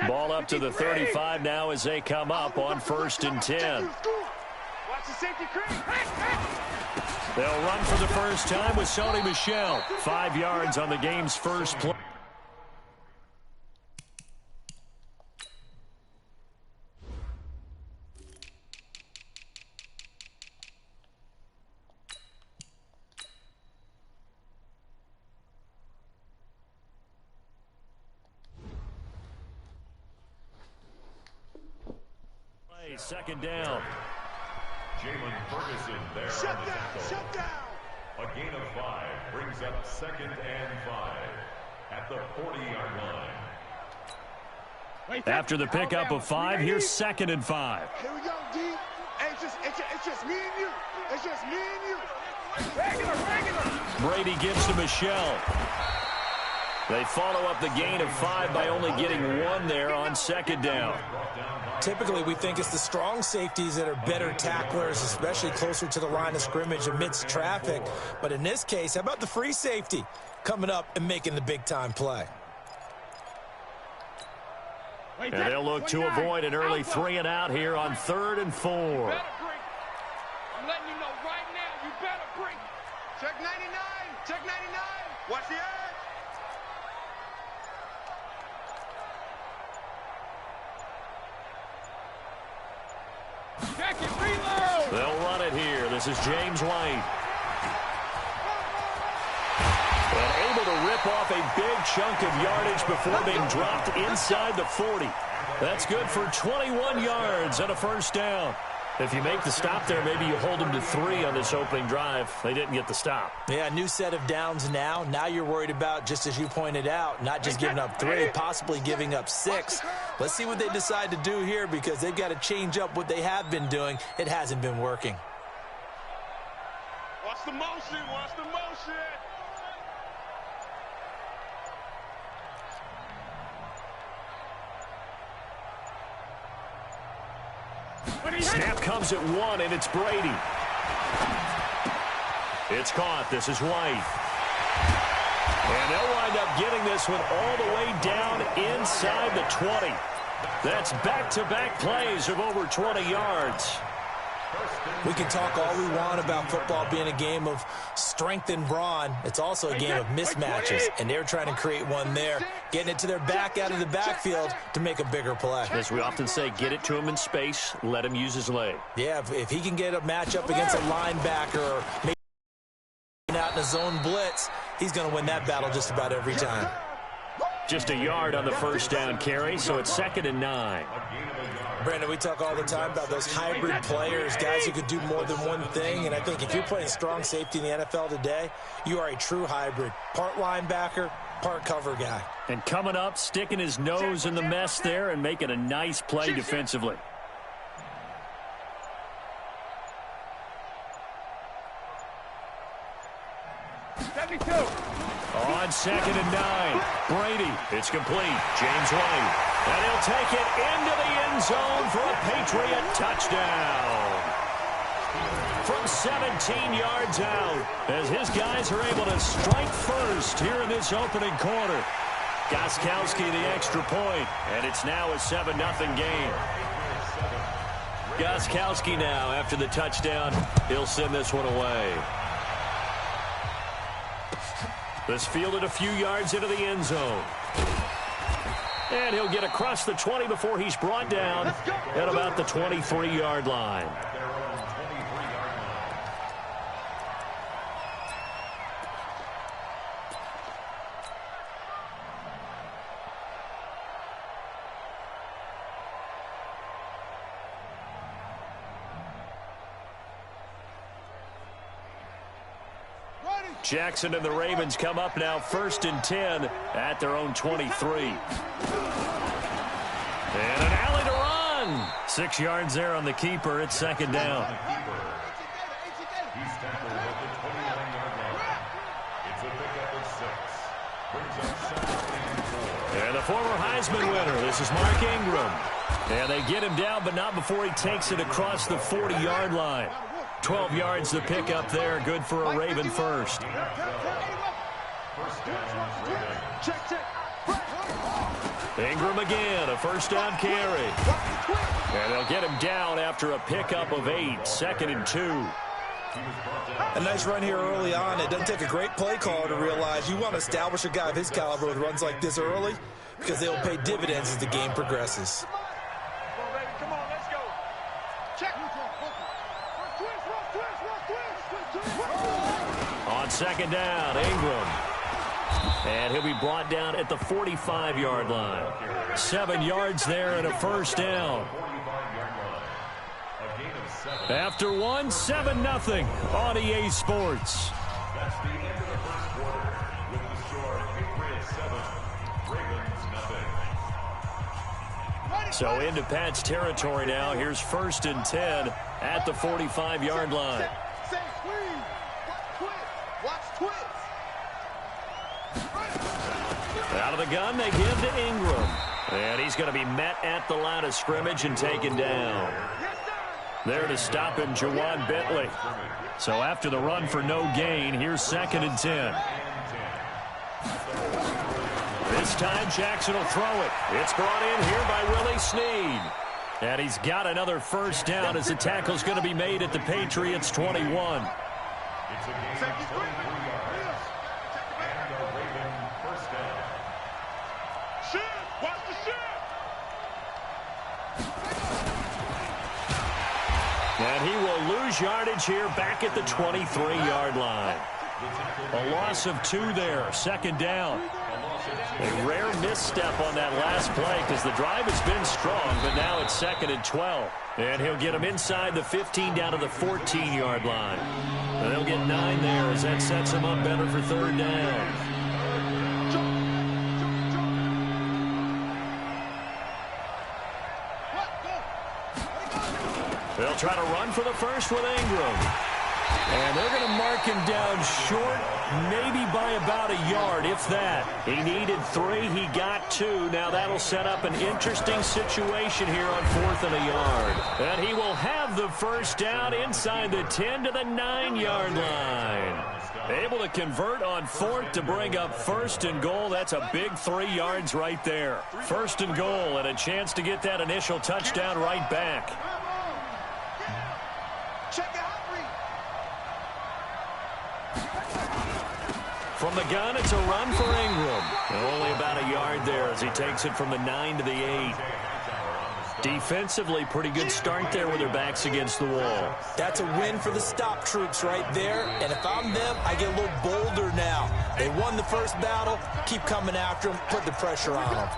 Ball up to the 35 now as they come up on 1st and 10. They'll run for the first time with Sony Michel. 5 yards on the game's first play. Second down. Jalen Ferguson there on the tackle. Shut down. A gain of 5 brings up 2nd and 5 at the 40-yard line. After the pickup of 5, here's 2nd and 5. Here we go, D. Hey, it's just me and you. It's just me and you. Regular. Brady gives to Michel. They follow up the gain of 5 by only getting 1 there on 2nd down. Typically, we think it's the strong safeties that are better tacklers, especially closer to the line of scrimmage amidst traffic. But in this case, how about the free safety coming up and making the big-time play? And they'll look to avoid an early 3 and out here on 3rd and 4. I'm letting you know right now, you better bring. Check 99. Check 99. Watch the edge. They'll run it here. This is James White. And able to rip off a big chunk of yardage before being dropped inside the 40. That's good for 21 yards and a first down. If you make the stop there, maybe you hold them to 3 on this opening drive. They didn't get the stop. Yeah, new set of downs now. Now you're worried about, just as you pointed out, not just giving up 3, possibly giving up 6. Let's see what they decide to do here because they've got to change up what they have been doing. It hasn't been working. Watch the motion. Watch the motion. Snap comes at 1, and it's Brady. It's caught. This is White. And they'll wind up getting this one all the way down inside the 20. That's back-to-back plays of over 20 yards. We can talk all we want about football being a game of strength and brawn. It's also a game of mismatches, and they're trying to create one there, getting it to their back out of the backfield to make a bigger play. As we often say, get it to him in space, let him use his leg. Yeah, if he can get a matchup against a linebacker or maybe out in a zone blitz, he's going to win that battle just about every time. Just a yard on the first down carry, so it's 2nd and 9. Brandon, we talk all the time about those hybrid players, guys who could do more than one thing, and I think if you're playing strong safety in the NFL today, you are a true hybrid. Part linebacker, part cover guy. And coming up, sticking his nose in the mess there and making a nice play defensively. On 2nd and 9, Brady. It's complete. James White. And he'll take it into the end zone for a Patriot touchdown. From 17 yards out, as his guys are able to strike first here in this opening quarter. Gostkowski the extra point, and it's now a 7-0 game. Gostkowski now, after the touchdown, he'll send this one away. This fielded a few yards into the end zone. And he'll get across the 20 before he's brought down at about the 23-yard line. Jackson and the Ravens come up now 1st and 10 at their own 23. And an alley to run. 6 yards there on the keeper. It's 2nd down. He's tackled at the 29-yard line. It's a pickup of 6. Brings up 2nd and 4. And the former Heisman winner, this is Mark Ingram. And they get him down, but not before he takes it across the 40-yard line. 12 yards to pick up there. Good for a Raven first. First down, Raven. Ingram again, a first down carry. And they'll get him down after a pickup of 8, 2nd and 2. A nice run here early on. It doesn't take a great play caller to realize you want to establish a guy of his caliber with runs like this early because they will pay dividends as the game progresses. Come on, let's go. Check. On 2nd down, Ingram. And he'll be brought down at the 45-yard line. 7 yards there and a first down. After 1, 7-0 on EA Sports. That's the end of the first quarter with the score Patriots 7, Ravens nothing. So into Pat's territory now. Here's 1st and 10 at the 45-yard line. Out of the gun, they give to Ingram. And he's going to be met at the line of scrimmage and taken down. There to stop him, Jawan Bentley. So after the run for no gain, here's 2nd and 10. This time, Jackson will throw it. It's brought in here by Willie Snead. And he's got another first down as the tackle's going to be made at the Patriots' 21. It's a game of 23 yards. And a Raven first down. Watch the shit! And he will lose yardage here back at the 23-yard line. A loss of 2 there, 2nd down. A rare misstep on that last play because the drive has been strong, but now it's 2nd and 12. And he'll get him inside the 15 down to the 14-yard line. And they'll get 9 there as that sets him up better for 3rd down. They'll try to run for the first with Ingram. And they're going to mark him down short, maybe by about a yard, if that. He needed 3. He got 2. Now that'll set up an interesting situation here on 4th and a yard. And he will have the first down inside the 10 to the 9-yard line. Able to convert on 4th to bring up 1st and goal. That's a big 3 yards right there. 1st and goal and a chance to get that initial touchdown right back. From the gun, it's a run for Ingram. Only about a yard there as he takes it from the 9 to the 8. Defensively, pretty good start there with their backs against the wall. That's a win for the stop troops right there. And if I'm them, I get a little bolder now. They won the first battle. Keep coming after them. Put the pressure on them.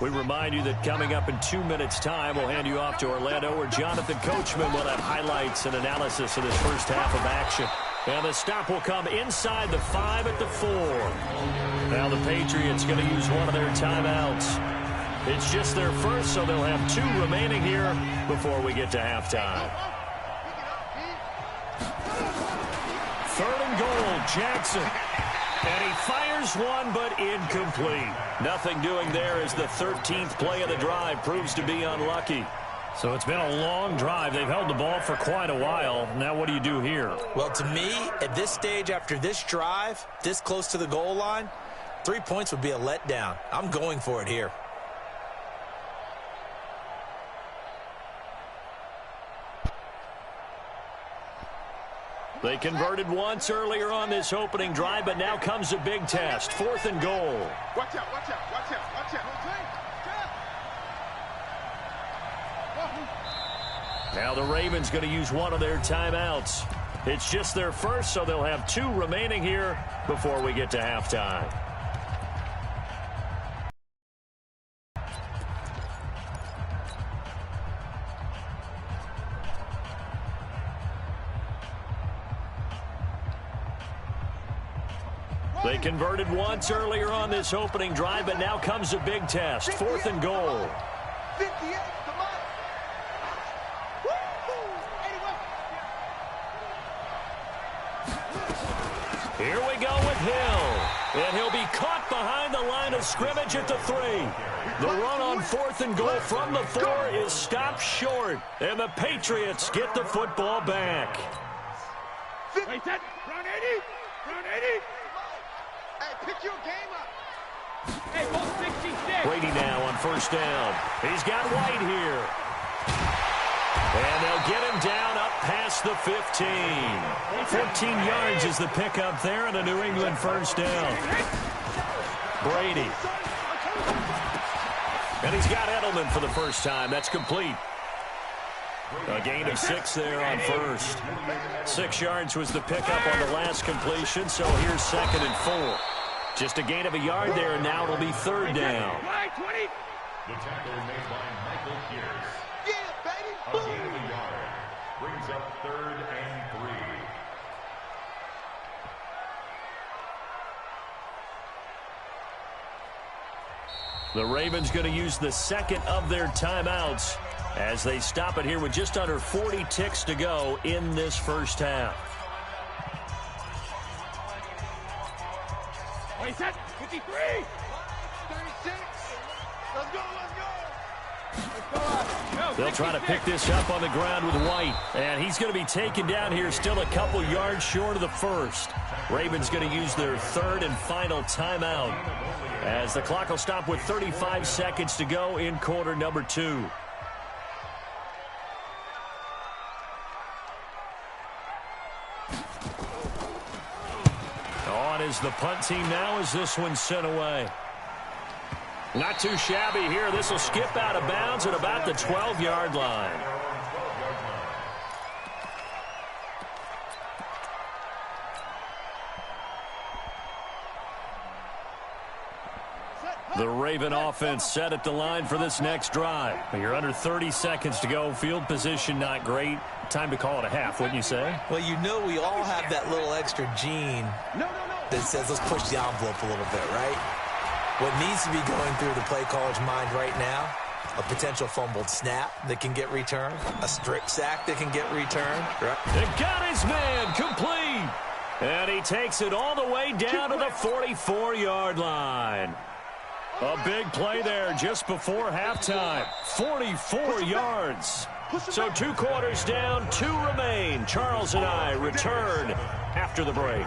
We remind you that coming up in 2 minutes' time, we'll hand you off to Orlando, where Jonathan Coachman will have highlights and analysis of this first half of action. And the stop will come inside the 5 at the 4. Now the Patriots going to use one of their timeouts. It's just their first, so they'll have 2 remaining here before we get to halftime. 3rd and goal, Jackson. And he fires one, but incomplete. Nothing doing there as the 13th play of the drive proves to be unlucky. So it's been a long drive. They've held the ball for quite a while. Now what do you do here? Well, to me, at this stage after this drive, this close to the goal line, 3 points would be a letdown. I'm going for it here. They converted once earlier on this opening drive, but now comes a big test. 4th and goal. Watch out, watch out, watch out, watch out. Now the Ravens going to use one of their timeouts. It's just their first, so they'll have 2 remaining here before we get to halftime. They converted once earlier on this opening drive, but now comes a big test. 4th and goal. 58, come on. Woo! 81. Here we go with Hill. And he'll be caught behind the line of scrimmage at the 3. The run on 4th and goal from the 4 is stopped short. And the Patriots get the football back. Wait, set. Run 80. Run 80. Hey, pick your game up. Hey, ball 66. Brady now on 1st down. He's got White here. And they'll get him down up past the 15. 14 yards is the pickup there and a New England 1st down. Brady. And he's got Edelman for the first time. That's complete. A gain of 6 there on 1st. 6 yards was the pickup on the last completion, so here's 2nd and 4. Just a gain of a yard there, and now it'll be 3rd down. The tackle made by Michael Pierce. Yeah, baby. A gain of a yard. Brings up 3rd and 3. The Ravens going to use the 2nd of their timeouts as they stop it here with just under 40 ticks to go in this first half. Wait, set. 53. 36. Let's go, let's go. They'll try to pick this up on the ground with White. And he's going to be taken down here still a couple yards short of the 1st. Ravens going to use their 3rd and final timeout as the clock will stop with 35 seconds to go in quarter number 2. On is the punt team now as this one's sent away. Not too shabby here. This will skip out of bounds at about the 12-yard line. The Raven offense set at the line for this next drive. You're under 30 seconds to go. Field position not great. Time to call it a half, wouldn't you say? Well, you know we all have that little extra gene that says let's push the envelope a little bit, right? What needs to be going through the play caller's mind right now, a potential fumbled snap that can get returned, a strip sack that can get returned. Right? They got his man complete. And he takes it all the way down to the 44-yard line. A big play there just before halftime. 44 yards. So 2 quarters down, 2 remain. Charles and I return after the break.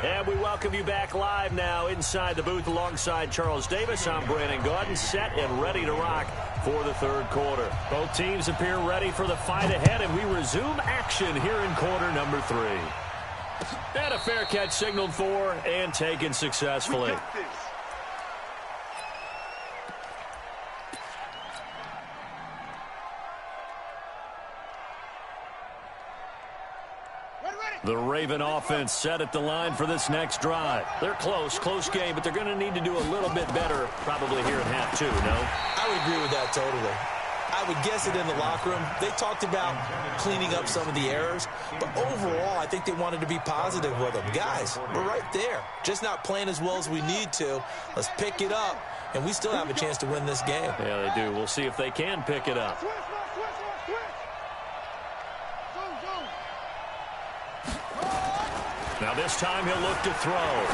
And we welcome you back live now inside the booth alongside Charles Davis. I'm Brandon Gaudin, set and ready to rock for the 3rd quarter. Both teams appear ready for the fight ahead, and we resume action here in quarter number 3. And a fair catch signaled for and taken successfully. The Raven offense set at the line for this next drive. They're close game, but they're going to need to do a little bit better probably here in half 2, no? I would agree with that totally. I would guess it in the locker room. They talked about cleaning up some of the errors, but overall, I think they wanted to be positive with them. Guys, we're right there. Just not playing as well as we need to. Let's pick it up, and we still have a chance to win this game. Yeah, they do. We'll see if they can pick it up. Now this time he'll look to throw.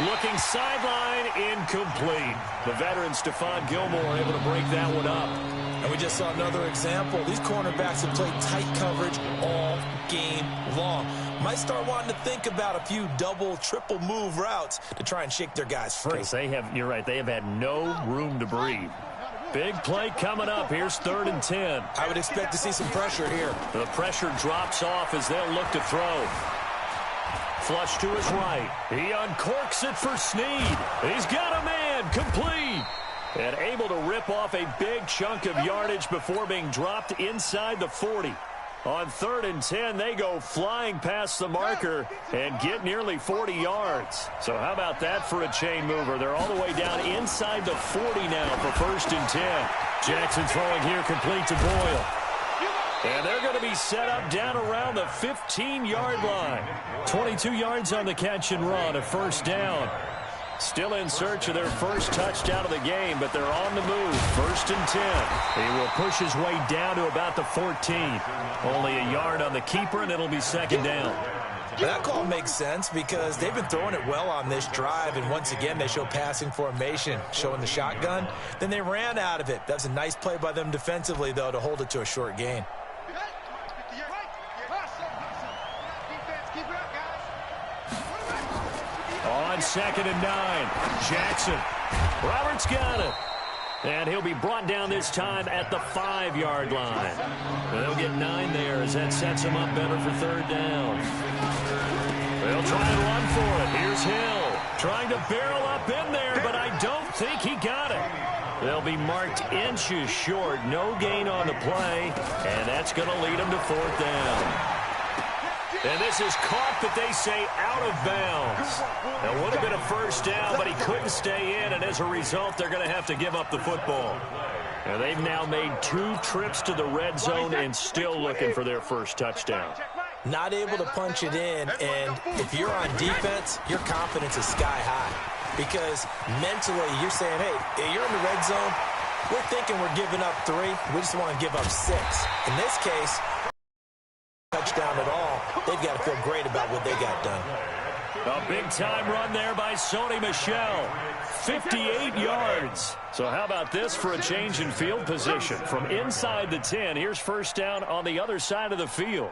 Looking sideline, incomplete. The veteran Stephon Gilmore able to break that one up. And we just saw another example. These cornerbacks have played tight coverage all game long. Might start wanting to think about a few double, triple move routes to try and shake their guys free. You're right, they have had no room to breathe. Big play coming up. Here's 3rd and 10. I would expect to see some pressure here. The pressure drops off as they'll look to throw. Flush to his right. He uncorks it for Snead. He's got a man complete. And able to rip off a big chunk of yardage before being dropped inside the 40. On 3rd and 10, they go flying past the marker and get nearly 40 yards. So how about that for a chain mover? They're all the way down inside the 40 now for 1st and 10. Jackson throwing here complete to Boyle. And they're going to be set up down around the 15-yard line. 22 yards on the catch and run, a 1st down. Still in search of their first touchdown of the game, but they're on the move. 1st and 10. He will push his way down to about the 14. Only a yard on the keeper, and it'll be 2nd down. That call makes sense because they've been throwing it well on this drive, and once again they show passing formation, showing the shotgun. Then they ran out of it. That's a nice play by them defensively, though, to hold it to a short gain. On 2nd and 9, Jackson. Roberts got it. And he'll be brought down this time at the 5-yard line. And they'll get 9 there as that sets him up better for 3rd down. They'll try and run for it. Here's Hill trying to barrel up in there, but I don't think he got it. They'll be marked inches short. No gain on the play, and that's going to lead them to 4th down. And this is caught, but they say out of bounds. That would have been a 1st down, but he couldn't stay in, and as a result, they're going to have to give up the football. And they've now made 2 trips to the red zone and still looking for their first touchdown. Not able to punch it in, and if you're on defense, your confidence is sky high. Because mentally, you're saying, hey, you're in the red zone. We're thinking we're giving up 3. We just want to give up 6. In this case, touchdown at all. They've got to feel great about what they got done. A big-time run there by Sony Michel. 58 yards. So how about this for a change in field position? From inside the 10, here's 1st down on the other side of the field.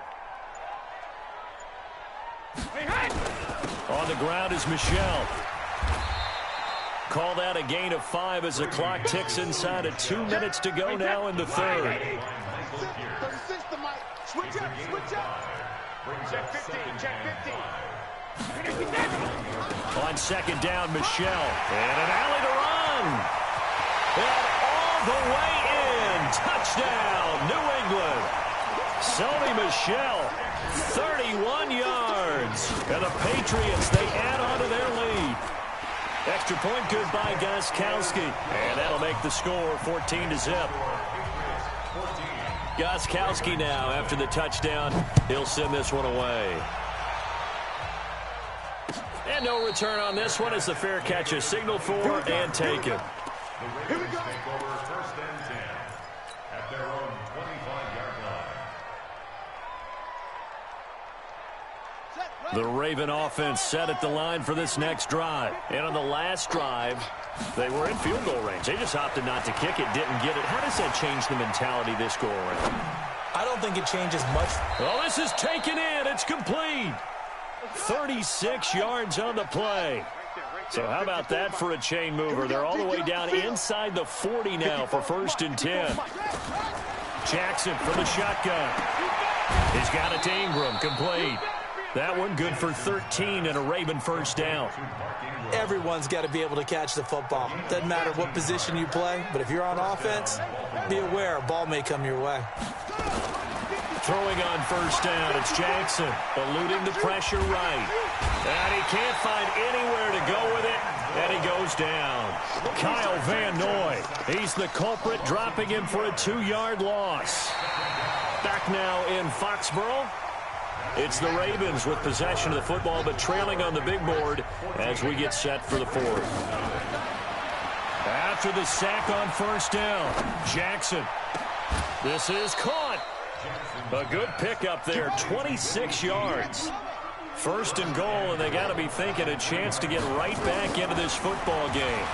On the ground is Michel. Call that a gain of 5 as the clock ticks inside of 2 minutes to go now in the 3rd. Switch up, switch up. Check 15, check 15. On 2nd down, Michel. And an alley to run. And all the way in. Touchdown, New England. Sony Michel, 31 yards. And the Patriots, they add on to their lead. Extra point good by Gostkowski. And that'll make the score 14-0. Gostkowski now, after the touchdown, he'll send this one away. And no return on this one as the fair catch is signaled for and taken. The Ravens take over 1st and 10 at their own 25-yard line. The Raven offense set at the line for this next drive. And on the last drive, they were in field goal range. They just opted not to kick it, didn't get it. How does that change the mentality this go around? I don't think it changes much. Oh, this is taken in. It's complete. 36 yards on the play. So how about that for a chain mover? They're all the way down inside the 40 now for 1st and 10. Jackson from the shotgun. He's got it to Ingram, complete. That one good for 13 and a Raven 1st down. Everyone's got to be able to catch the football. Doesn't matter what position you play, but if you're on offense, be aware a ball may come your way. Throwing on 1st down, it's Jackson, eluding the pressure right. And he can't find anywhere to go with it, and he goes down. Kyle Van Noy, he's the culprit, dropping him for a 2-yard loss. Back now in Foxborough. It's the Ravens with possession of the football, but trailing on the big board as we get set for the 4th. After the sack on 1st down, Jackson. This is caught. A good pickup there, 26 yards. 1st and goal, and they got to be thinking a chance to get right back into this football game.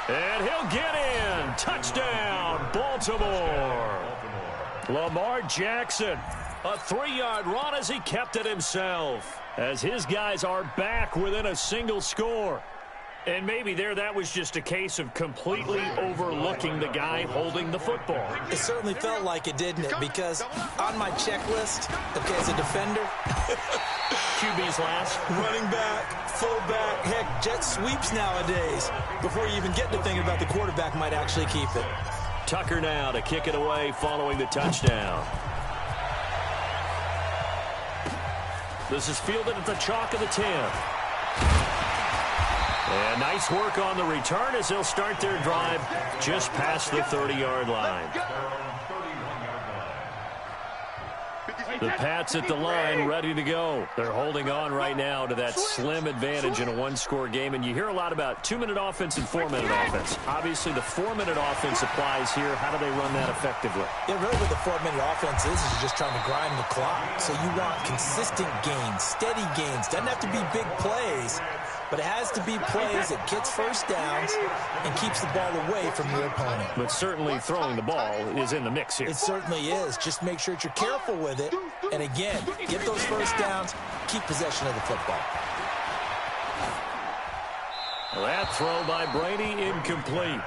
And he'll get in. Touchdown, Baltimore. Lamar Jackson. A 3-yard run as he kept it himself. As his guys are back within a single score. And maybe that was just a case of completely overlooking the guy holding the football. It certainly felt like it, didn't it? Because on my checklist, okay, as a defender, QB's last. Running back, fullback, heck, jet sweeps nowadays. Before you even get to thinking about the quarterback might actually keep it. Tucker now to kick it away following the touchdown. This is fielded at the chalk of the 10. And nice work on the return as they'll start their drive just past the 30-yard line. The Pats at the line, ready to go. They're holding on right now to that slim advantage in a one-score game. And you hear a lot about 2-minute offense and 4-minute offense. Obviously, the 4-minute offense applies here. How do they run that effectively? Yeah, really what the 4-minute offense is just trying to grind the clock. So you want consistent gains, steady gains. Doesn't have to be big plays, but it has to be plays that gets first downs and keeps the ball away from your opponent. But certainly throwing the ball is in the mix here. It certainly is. Just make sure that you're careful with it. And again, get those first downs, keep possession of the football. That throw by Brady, incomplete.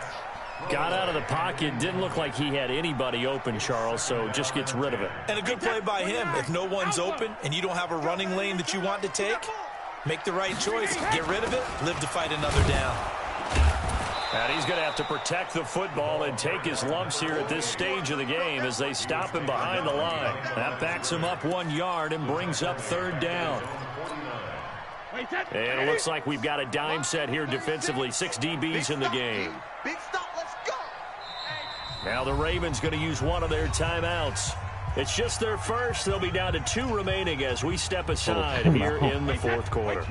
Got out of the pocket. Didn't look like he had anybody open, Charles, so just gets rid of it. And a good play by him. If no one's open and you don't have a running lane that you want to take, make the right choice. Get rid of it. Live to fight another down. And he's going to have to protect the football and take his lumps here at this stage of the game as they stop him behind the line. That backs him up 1 yard and brings up third down. And it looks like we've got a dime set here defensively. 6 DBs in the game. Big stop, let's go. Now the Ravens going to use one of their timeouts. It's just their first. They'll be down to 2 remaining as we step aside here in the fourth quarter.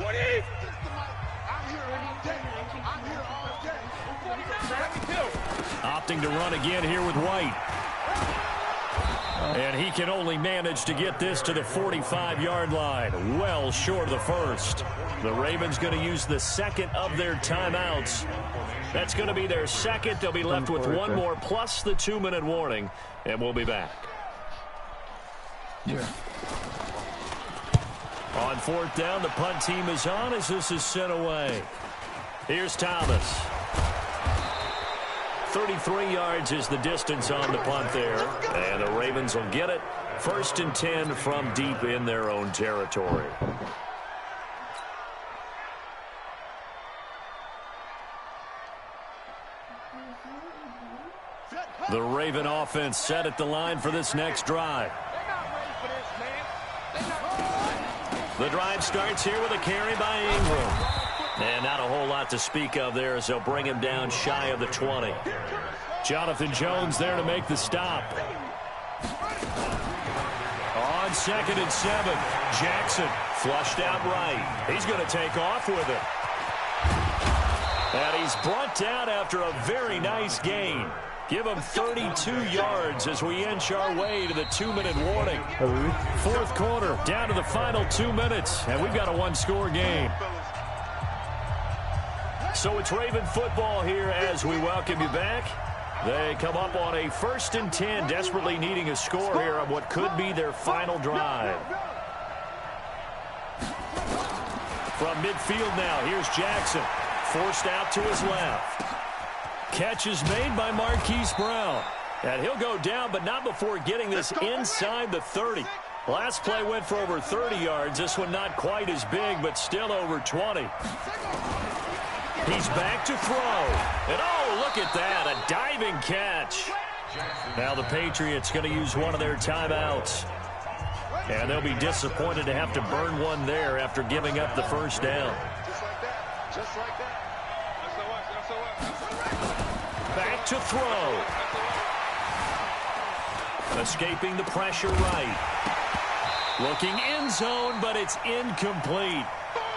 Opting to run again here with White. And he can only manage to get this to the 45-yard line, well short of the first. The Ravens going to use the second of their timeouts. That's going to be their second. They'll be left with one more plus the 2-minute warning, and we'll be back. Yeah. On fourth down, the punt team is on as this is sent away. Here's Thomas. 33 yards is the distance on the punt there. And the Ravens will get it. 1st and 10 from deep in their own territory. The Raven offense set at the line for this next drive. The drive starts here with a carry by Ingram. And not a whole lot to speak of there as they'll bring him down shy of the 20. Jonathan Jones there to make the stop. On 2nd and 7, Jackson flushed out right. He's going to take off with it. And he's brought down after a very nice gain. Give him 32 yards as we inch our way to the 2-minute warning. Fourth quarter, down to the final 2 minutes, and we've got a one-score game. So it's Raven football here as we welcome you back. They come up on a 1st and 10, desperately needing a score here on what could be their final drive. From midfield now, here's Jackson. Forced out to his left. Catch is made by Marquise Brown. And he'll go down, but not before getting this inside the 30. Last play went for over 30 yards. This one not quite as big, but still over 20. He's back to throw. And oh, look at that, a diving catch. Now the Patriots going to use one of their timeouts. And they'll be disappointed to have to burn one there after giving up the first down. Just like that. Back to throw. Escaping the pressure right. Looking end zone, but it's incomplete.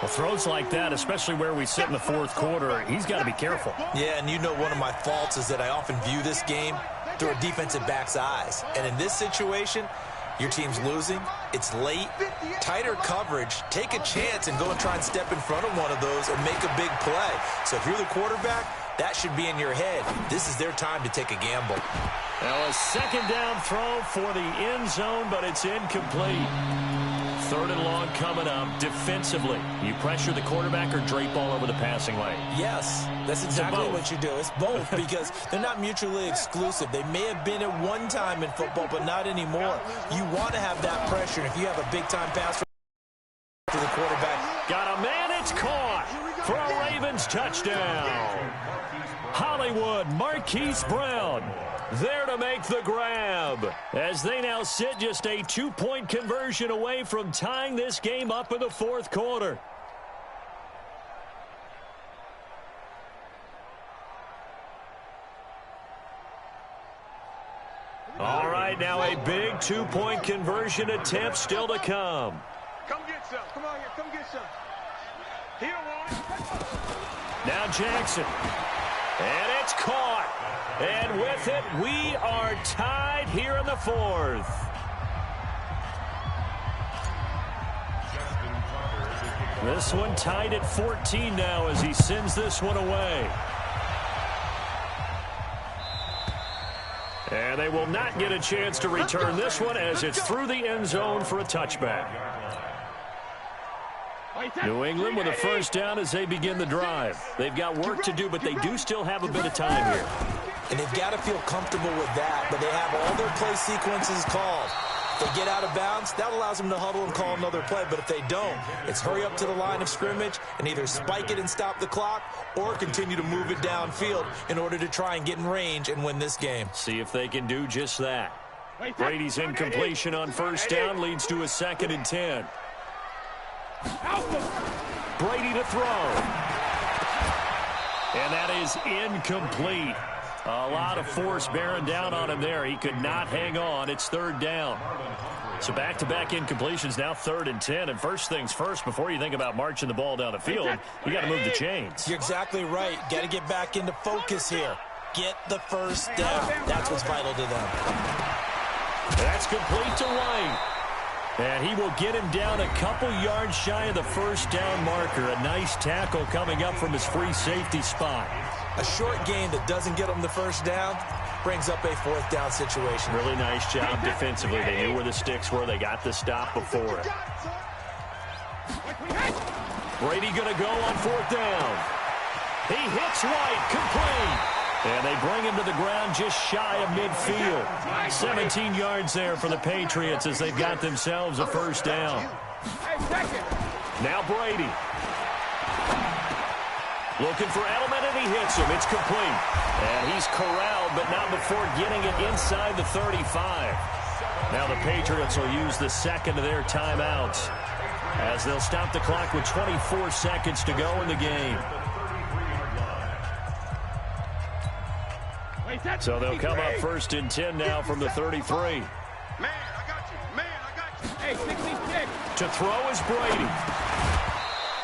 Well, throws like that, especially where we sit in the fourth quarter, he's got to be careful. Yeah, and you know one of my faults is that I often view this game through a defensive back's eyes. And in this situation, your team's losing, it's late, tighter coverage, take a chance and go and try and step in front of one of those and make a big play. So if you're the quarterback, that should be in your head. This is their time to take a gamble. Now a second down throw for the end zone, but it's incomplete. 3rd and long coming up defensively. You pressure the quarterback or drape all over the passing lane? Yes, that's exactly what you do. It's both because they're not mutually exclusive. They may have been at one time in football, but not anymore. You want to have that pressure. And if you have a big-time pass to the quarterback. Got a man, it's caught for a Ravens touchdown. Hollywood, Marquise Brown there to make the grab as they now sit just a 2-point conversion away from tying this game up in the fourth quarter. All right, right, now a big two-point conversion attempt still to come. Come get some. Come on here. Come get some. Here one. Now Jackson. And it's caught. And with it, we are tied here in the fourth. This one tied at 14 now as he sends this one away. And they will not get a chance to return this one as it's through the end zone for a touchback. New England with a first down as they begin the drive. They've got work to do, but they do still have a bit of time here. And they've got to feel comfortable with that, but they have all their play sequences called. If they get out of bounds, that allows them to huddle and call another play. But if they don't, it's hurry up to the line of scrimmage and either spike it and stop the clock or continue to move it downfield in order to try and get in range and win this game. See if they can do just that. Brady's incompletion on first down leads to a 2nd and 10. Brady to throw. And that is incomplete. A lot of force bearing down on him there. He could not hang on. It's 3rd down. So back-to-back incompletions, now 3rd and 10. And first things first, before you think about marching the ball down the field, you got to move the chains. You're exactly right. Got to get back into focus here. Get the first down. That's what's vital to them. That's complete to White. And he will get him down a couple yards shy of the first down marker. A nice tackle coming up from his free safety spot. A short gain that doesn't get them the first down brings up a 4th down situation. Really nice job defensively. They knew where the sticks were. They got the stop before it. Brady going to go on 4th down. He hits White, complete. And they bring him to the ground just shy of midfield. 17 yards there for the Patriots as they've got themselves a first down. Now Brady. Looking for Edelman, and he hits him. It's complete. And he's corralled, but not before getting it inside the 35. Now the Patriots will use the 2nd of their timeouts as they'll stop the clock with 24 seconds to go in the game. So they'll come up 1st and 10 now from the 33. Man, I got you. Man, I got you. Hey, 66. To throw is Brady.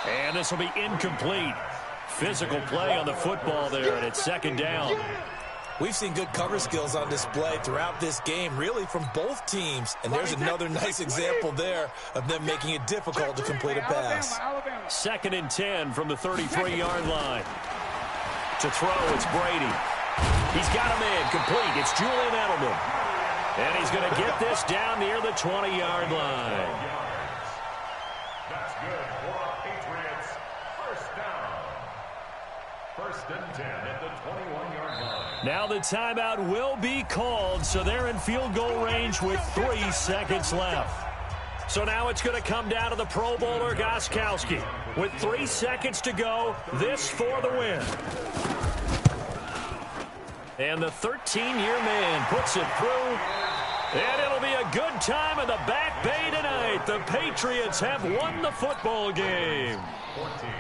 And this will be incomplete. Physical play on the football there, and it's 2nd down. We've seen good cover skills on display throughout this game, really from both teams. And there's another nice example there of them making it difficult to complete a pass. 2nd and 10 from the 33-yard line. To throw, it's Brady. He's got him in, complete. It's Julian Edelman. And he's going to get this down near the 20-yard line. That's good for our Patriots. First down. 1st and 10 at the 21-yard line. Now the timeout will be called, so they're in field goal range with 3 seconds left. So now it's going to come down to the Pro Bowler Gostkowski. With 3 seconds to go, this for the win. And the 13-year man puts it through. And it'll be a good time in the Back Bay tonight. The Patriots have won the football game. 14.